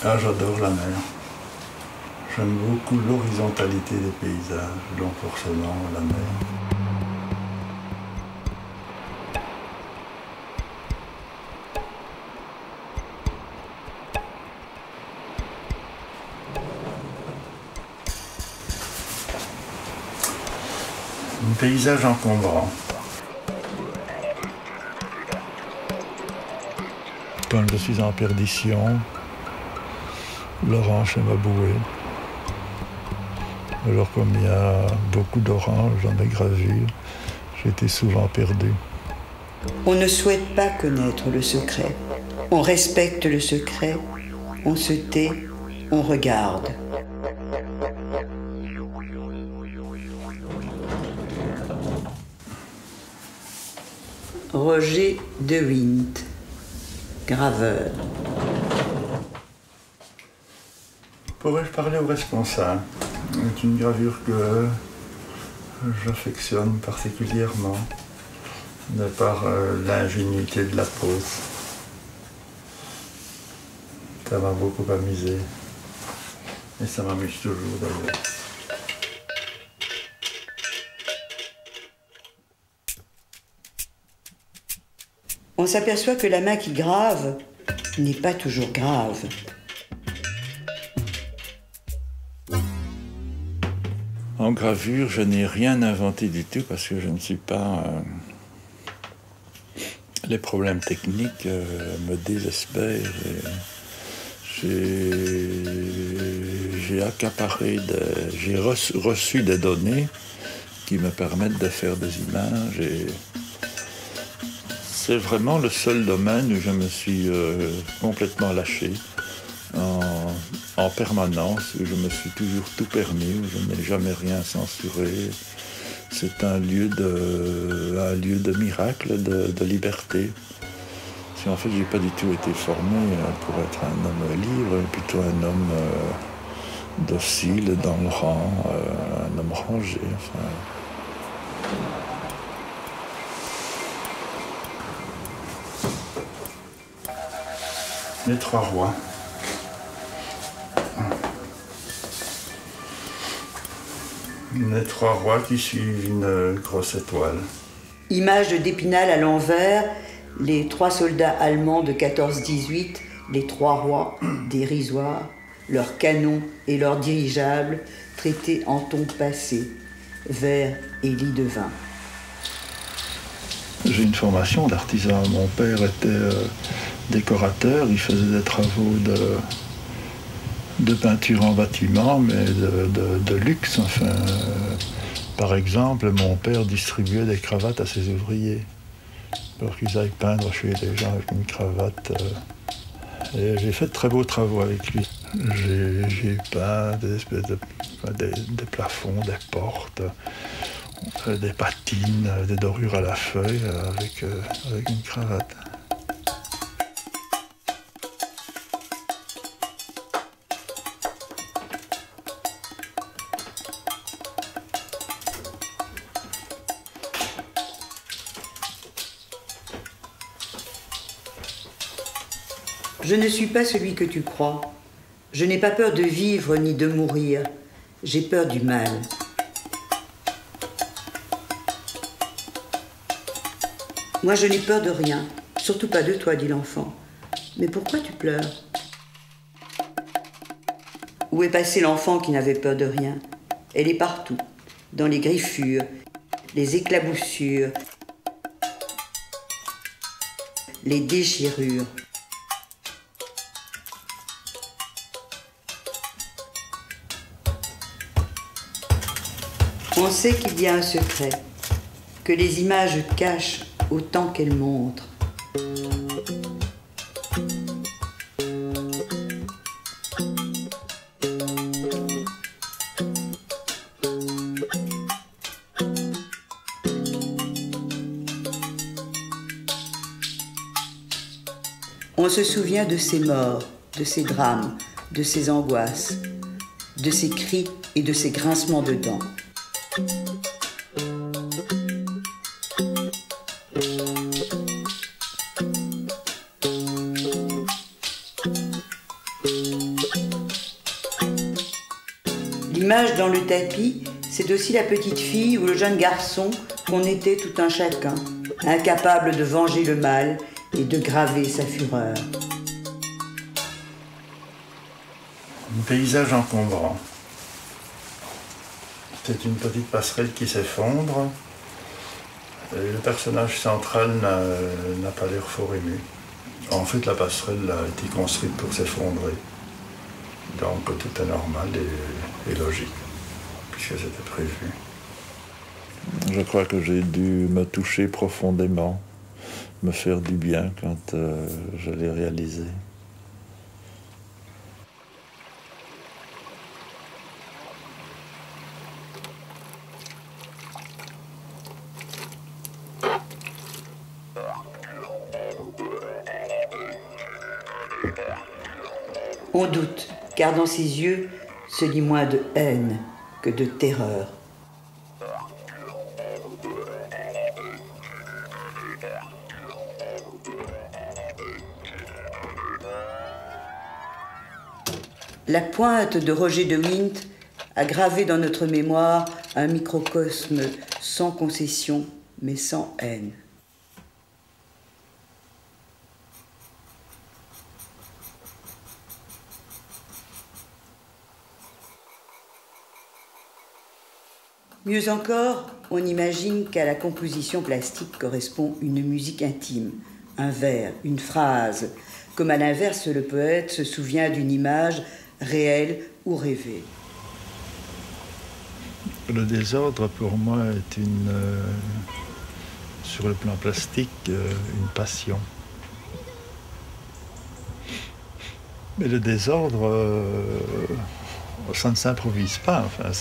Ah, j'adore la mer. J'aime beaucoup l'horizontalité des paysages, donc forcément la mer. Un paysage encombrant. Quand je suis en perdition, l'orange m'a boué. Alors comme il y a beaucoup d'oranges dans mes gravures, j'étais souvent perdu. On ne souhaite pas connaître le secret. On respecte le secret, on se tait, on regarde. Roger de Wint, graveur. Pourrais-je parler au responsable? C'est une gravure que j'affectionne particulièrement, de par l'ingénuité de la pose. Ça m'a beaucoup amusé, et ça m'amuse toujours d'ailleurs. On s'aperçoit que la main qui grave n'est pas toujours grave. En gravure, je n'ai rien inventé du tout parce que je ne suis pas... Les problèmes techniques me désespèrent. J'ai accaparé, j'ai reçu des données qui me permettent de faire des images. Et c'est vraiment le seul domaine où je me suis complètement lâché. En permanence, où je me suis toujours tout permis, où je n'ai jamais rien censuré. C'est un lieu de miracle, de liberté. Parce qu'en fait, j'ai pas du tout été formé pour être un homme libre, mais plutôt un homme docile, dans le rang, un homme rangé. Enfin. Les trois rois. Les trois rois qui suivent une grosse étoile. Image d'Épinal à l'envers, les trois soldats allemands de 14-18, les trois rois, dérisoires, leurs canons et leurs dirigeables traités en ton passé, vers et lit de vin. J'ai une formation d'artisan. Mon père était décorateur, il faisait des travaux de peinture en bâtiment, mais de luxe. Enfin, par exemple, mon père distribuait des cravates à ses ouvriers pour qu'ils aillent peindre chez les gens avec une cravate. Et j'ai fait de très beaux travaux avec lui. J'ai peint des espèces des plafonds, des portes, des patines, des dorures à la feuille avec une cravate. Je ne suis pas celui que tu crois. Je n'ai pas peur de vivre ni de mourir. J'ai peur du mal. Moi, je n'ai peur de rien. Surtout pas de toi, dit l'enfant. Mais pourquoi tu pleures? Où est passé l'enfant qui n'avait peur de rien? Elle est partout, dans les griffures, les éclaboussures, les déchirures. On sait qu'il y a un secret, que les images cachent autant qu'elles montrent. On se souvient de ses morts, de ses drames, de ses angoisses, de ses cris et de ses grincements de dents. L'image dans le tapis, c'est aussi la petite fille ou le jeune garçon qu'on était tout un chacun, incapable de venger le mal et de graver sa fureur. Un paysage encombrant. C'est une petite passerelle qui s'effondre. Et le personnage central n'a pas l'air fort ému. En fait, la passerelle a été construite pour s'effondrer. Donc tout est normal et logique, puisque c'était prévu. Je crois que j'ai dû me toucher profondément, me faire du bien quand je l'ai réalisé. On doute, car dans ses yeux se lit moins de haine que de terreur. La pointe de Roger de Wint a gravé dans notre mémoire un microcosme sans concession, mais sans haine. Mieux encore, on imagine qu'à la composition plastique correspond une musique intime, un vers, une phrase, comme à l'inverse le poète se souvient d'une image réelle ou rêvée. Le désordre pour moi est sur le plan plastique, une passion. Mais le désordre, ça ne s'improvise pas, enfin,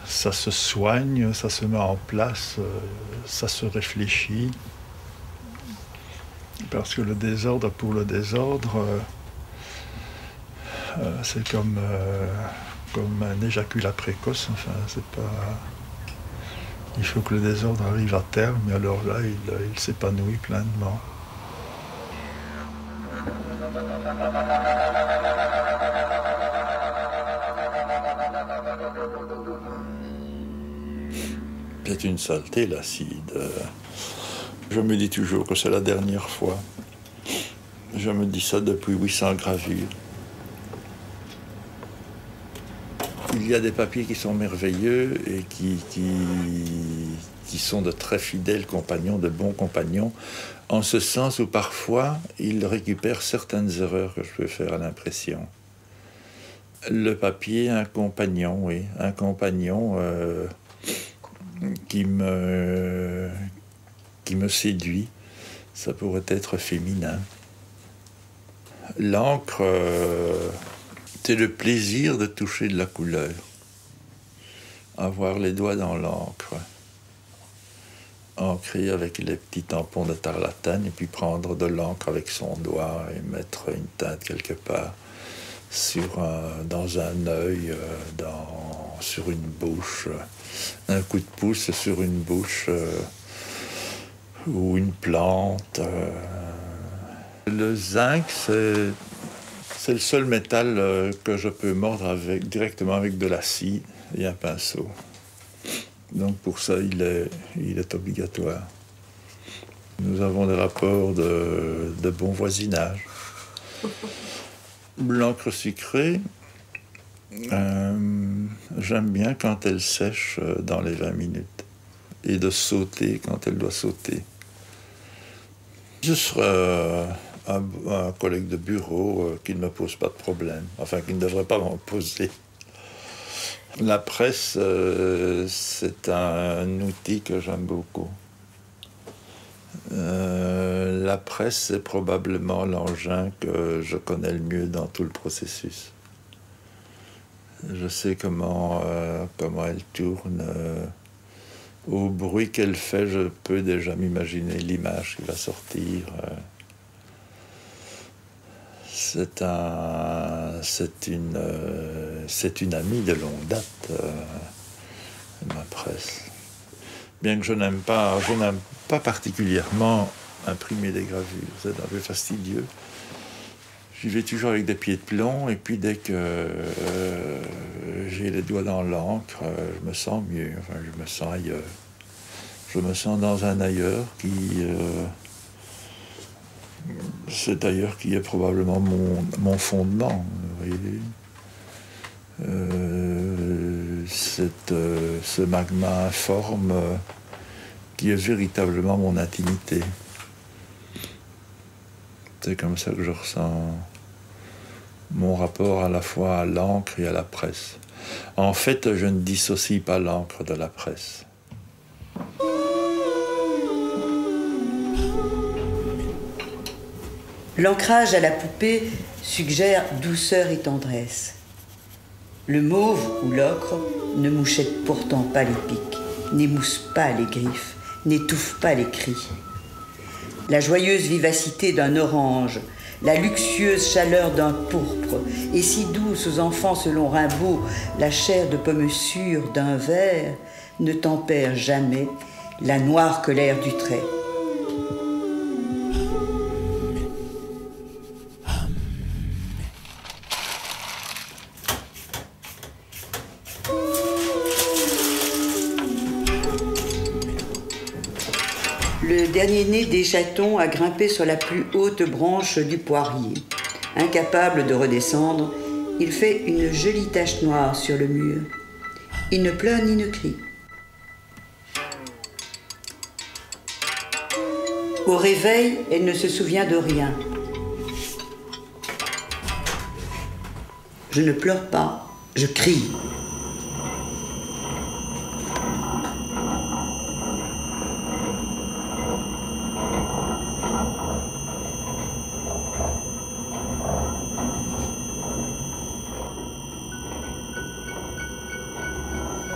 ça se soigne, ça se met en place, ça se réfléchit. Parce que le désordre pour le désordre, c'est comme un éjaculat précoce. Enfin, c'est pas. Il faut que le désordre arrive à terme, et alors là, il s'épanouit pleinement. C'est une saleté, l'acide. Je me dis toujours que c'est la dernière fois. Je me dis ça depuis 800 gravures. Il y a des papiers qui sont merveilleux et qui sont de très fidèles compagnons, de bons compagnons, en ce sens où parfois ils récupèrent certaines erreurs que je peux faire à l'impression. Le papier, un compagnon, oui, un compagnon qui me séduit, ça pourrait être féminin. L'encre, c'est le plaisir de toucher de la couleur, avoir les doigts dans l'encre, ancrer avec les petits tampons de tarlatane et puis prendre de l'encre avec son doigt et mettre une teinte quelque part dans un œil, sur une bouche, un coup de pouce sur une bouche ou une plante. Le zinc, c'est le seul métal que je peux mordre directement avec de la scie et un pinceau. Donc pour ça, il est obligatoire. Nous avons des rapports de bon voisinage. L'encre sucrée, j'aime bien quand elle sèche dans les 20 minutes et de sauter quand elle doit sauter. Je serai un collègue de bureau qui ne me pose pas de problème, enfin qui ne devrait pas m'en poser. La presse, c'est un outil que j'aime beaucoup. La presse, c'est probablement l'engin que je connais le mieux dans tout le processus. Je sais comment elle tourne. Au bruit qu'elle fait, je peux déjà m'imaginer l'image qui va sortir. C'est une amie de longue date, ma presse. Bien que je n'aime pas particulièrement imprimer des gravures, c'est un peu fastidieux. J'y vais toujours avec des pieds de plomb, et puis dès que j'ai les doigts dans l'encre, je me sens mieux, enfin je me sens ailleurs. Je me sens dans un ailleurs qui... cet ailleurs qui est probablement mon fondement, vous voyez. Ce magma informe qui est véritablement mon intimité. C'est comme ça que je ressens mon rapport à la fois à l'encre et à la presse. En fait, je ne dissocie pas l'encre de la presse. L'ancrage à la poupée suggère douceur et tendresse. Le mauve ou l'ocre ne mouchette pourtant pas les pics, n'émousse pas les griffes, n'étouffe pas les cris. La joyeuse vivacité d'un orange, la luxueuse chaleur d'un pourpre, et si douce aux enfants selon Rimbaud, la chair de pomme sûre d'un ver, ne tempère jamais la noire colère du trait. Le dernier-né des chatons a grimpé sur la plus haute branche du poirier. Incapable de redescendre, il fait une jolie tache noire sur le mur. Il ne pleure ni ne crie. Au réveil, elle ne se souvient de rien. Je ne pleure pas, je crie.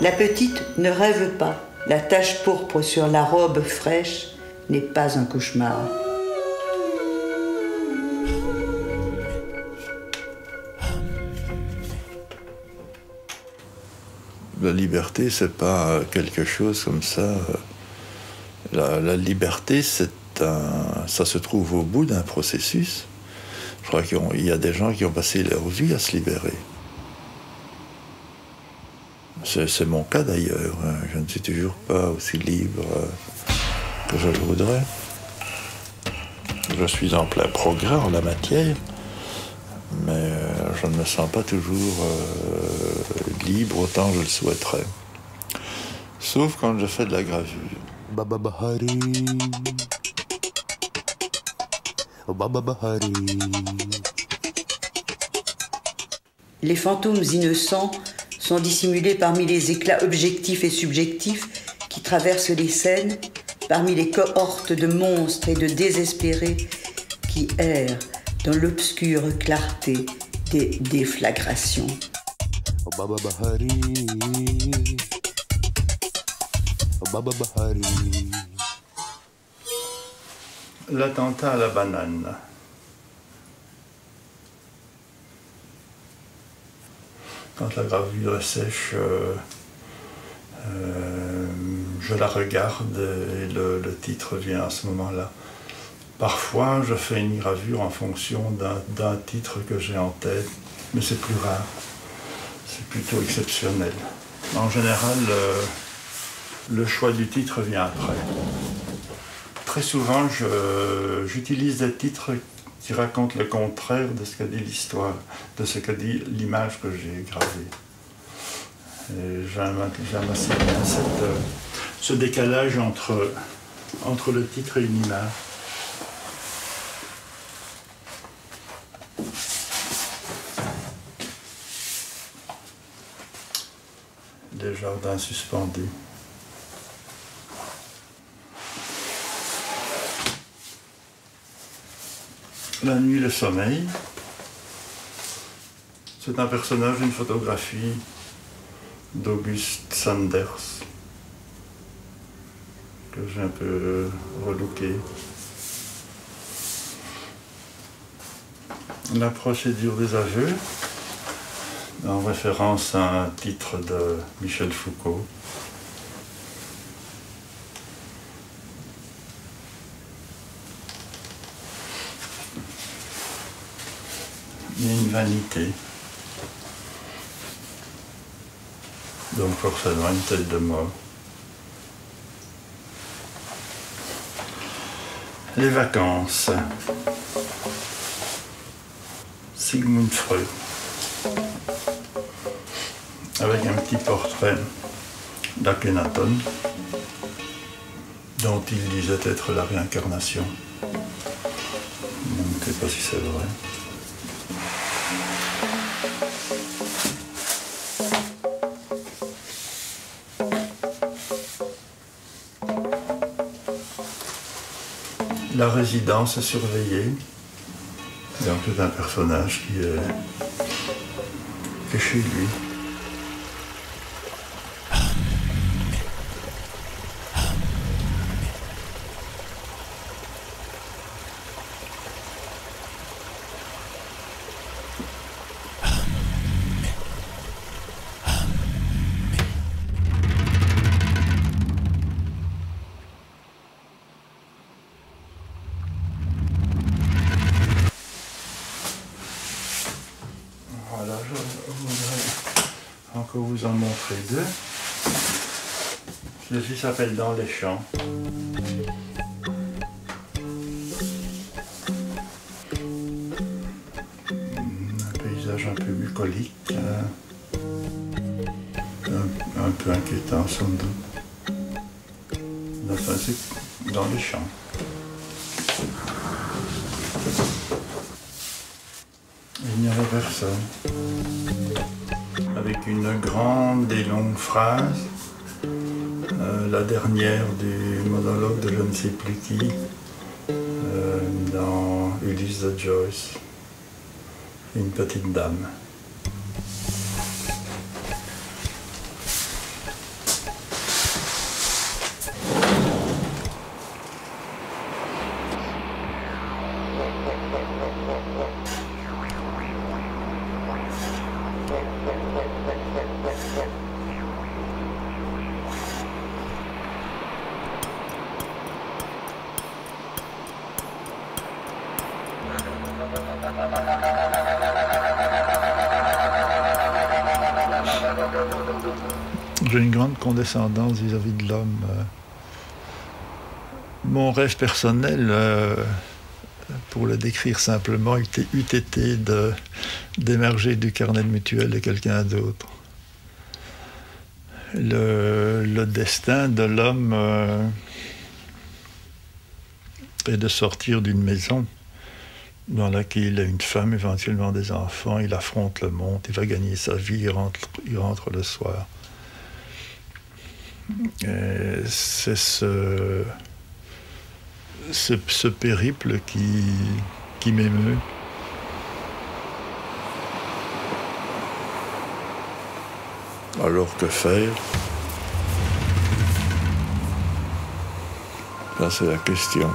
La petite ne rêve pas. La tache pourpre sur la robe fraîche n'est pas un cauchemar. La liberté, c'est pas quelque chose comme ça. La liberté, ça se trouve au bout d'un processus. Je crois qu'il y a des gens qui ont passé leur vie à se libérer. C'est mon cas d'ailleurs. Je ne suis toujours pas aussi libre que je le voudrais. Je suis en plein progrès en la matière, mais je ne me sens pas toujours libre autant que je le souhaiterais. Sauf quand je fais de la gravure. Baba Bahari. Baba Bahari. Les fantômes innocents sont dissimulés parmi les éclats objectifs et subjectifs qui traversent les scènes, parmi les cohortes de monstres et de désespérés qui errent dans l'obscure clarté des déflagrations. Baba Bahari. Baba Bahari. L'attentat à la banane. Quand la gravure est sèche, je la regarde et le titre vient à ce moment-là. Parfois, je fais une gravure en fonction d'un titre que j'ai en tête, mais c'est plus rare. C'est plutôt exceptionnel. En général, le choix du titre vient après. Très souvent, j'utilise des titres qui racontent le contraire de ce qu'a dit l'histoire, de ce qu'a dit l'image que j'ai gravée. Et j'aime assez bien ce décalage entre le titre et une image. Des jardins suspendus. La nuit, le sommeil. C'est un personnage d'une photographie d'Auguste Sanders que j'ai un peu relooké. La procédure des aveux, en référence à un titre de Michel Foucault. Il y a une vanité. Donc forcément une tête de mort. Les vacances. Sigmund Freud. Avec un petit portrait d'Akhenaton, dont il disait être la réincarnation. Je ne sais pas si c'est vrai. La résidence surveillée. Donc c'est un personnage qui est chez lui. Voilà, je voudrais encore vous en montrer deux. Celui-ci s'appelle Dans les champs. Un paysage un peu bucolique, un peu inquiétant sans doute. Enfin, c'est dans les champs. Il n'y avait personne. Avec une grande et longue phrase, la dernière du monologue de je ne sais plus qui, dans Ulysse de Joyce, une petite dame. J'ai une grande condescendance vis-à-vis de l'homme. Mon rêve personnel, pour le décrire simplement, eût été d'émerger du carnet de mutuelle de quelqu'un d'autre. Le destin de l'homme est de sortir d'une maison dans laquelle il a une femme, éventuellement des enfants, il affronte le monde, il va gagner sa vie, il rentre le soir. C'est ce périple qui m'émeut. Alors que faire? Ça, c'est la question.